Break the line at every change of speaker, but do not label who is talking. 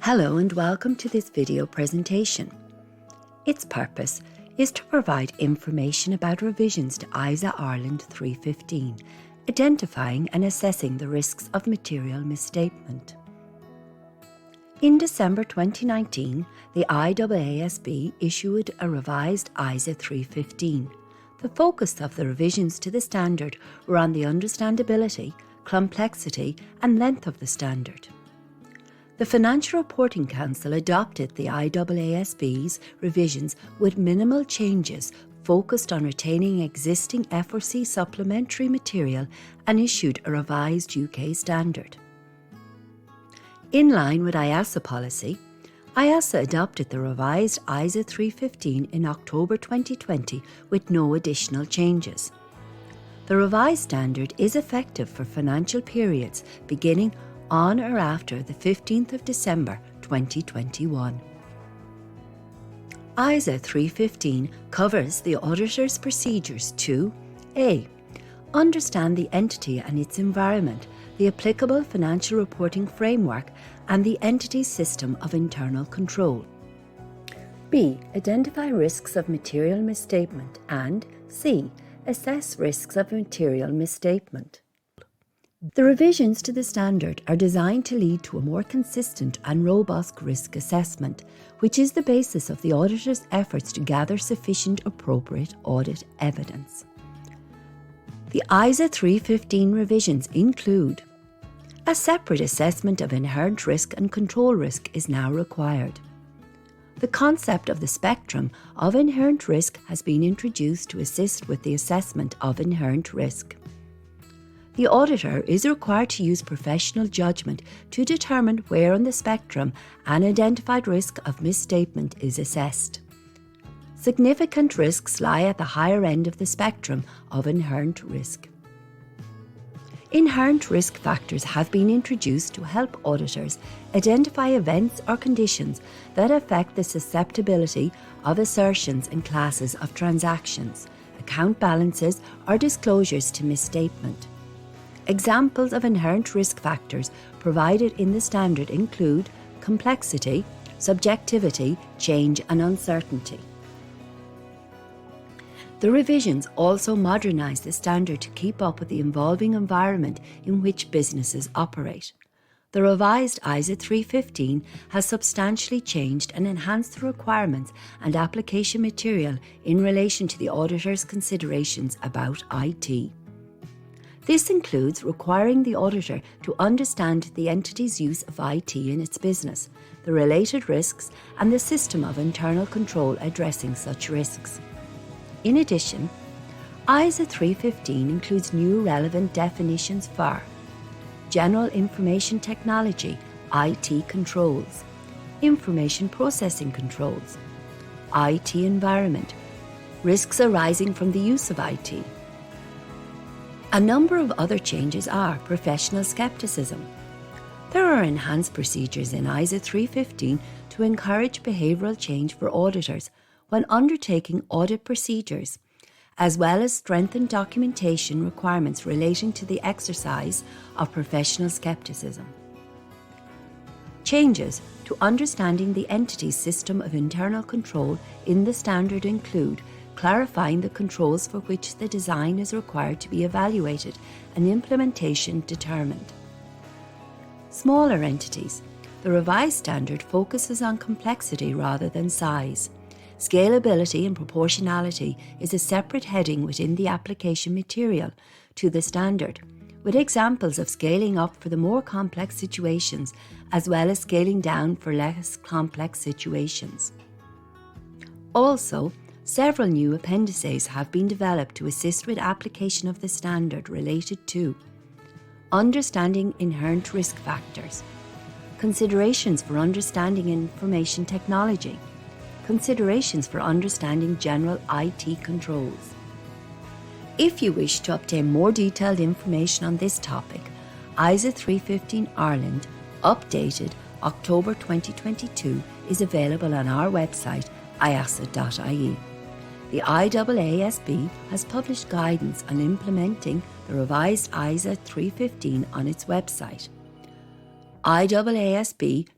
Hello and welcome to this video presentation. Its purpose is to provide information about revisions to ISA Ireland 315, identifying and assessing the risks of material misstatement. In December 2019, the IAASB issued a revised ISA 315. The focus of the revisions to the standard were on the understandability, complexity and length of the standard. The Financial Reporting Council adopted the IAASB's revisions with minimal changes focused on retaining existing FRC supplementary material and issued a revised UK standard. In line with IASA policy, IASA adopted the revised ISA 315 in October 2020 with no additional changes. The revised standard is effective for financial periods beginning on or after the 15th of December 2021. ISA 315 covers the auditor's procedures to A. Understand the entity and its environment, the applicable financial reporting framework and the entity's system of internal control. B. Identify risks of material misstatement and C. Assess risks of material misstatement. The revisions to the standard are designed to lead to a more consistent and robust risk assessment, which is the basis of the auditor's efforts to gather sufficient appropriate audit evidence. The ISA 315 revisions include: a separate assessment of inherent risk and control risk is now required. The concept of the spectrum of inherent risk has been introduced to assist with the assessment of inherent risk. The auditor is required to use professional judgment to determine where on the spectrum an identified risk of misstatement is assessed. Significant risks lie at the higher end of the spectrum of inherent risk. Inherent risk factors have been introduced to help auditors identify events or conditions that affect the susceptibility of assertions and classes of transactions, account balances or disclosures to misstatement. Examples of inherent risk factors provided in the standard include complexity, subjectivity, change and uncertainty. The revisions also modernise the standard to keep up with the evolving environment in which businesses operate. The revised ISA 315 has substantially changed and enhanced the requirements and application material in relation to the auditor's considerations about IT. This includes requiring the auditor to understand the entity's use of IT in its business, the related risks, and the system of internal control addressing such risks. In addition, ISA 315 includes new relevant definitions for general information technology, IT controls, information processing controls, IT environment, risks arising from the use of IT. A number of other changes are professional skepticism. There are enhanced procedures in ISA 315 to encourage behavioural change for auditors when undertaking audit procedures, as well as strengthened documentation requirements relating to the exercise of professional skepticism. Changes to understanding the entity's system of internal control in the standard include clarifying the controls for which the design is required to be evaluated and implementation determined. Smaller entities. The revised standard focuses on complexity rather than size. Scalability and proportionality is a separate heading within the application material to the standard, with examples of scaling up for the more complex situations as well as scaling down for less complex situations. Also, several new appendices have been developed to assist with application of the standard related to understanding inherent risk factors, considerations for understanding information technology, considerations for understanding general IT controls. If you wish to obtain more detailed information on this topic, ISA 315 Ireland, updated October 2022, is available on our website iasa.ie. The IAASB has published guidance on implementing the revised ISA 315 on its website, iaasb.org.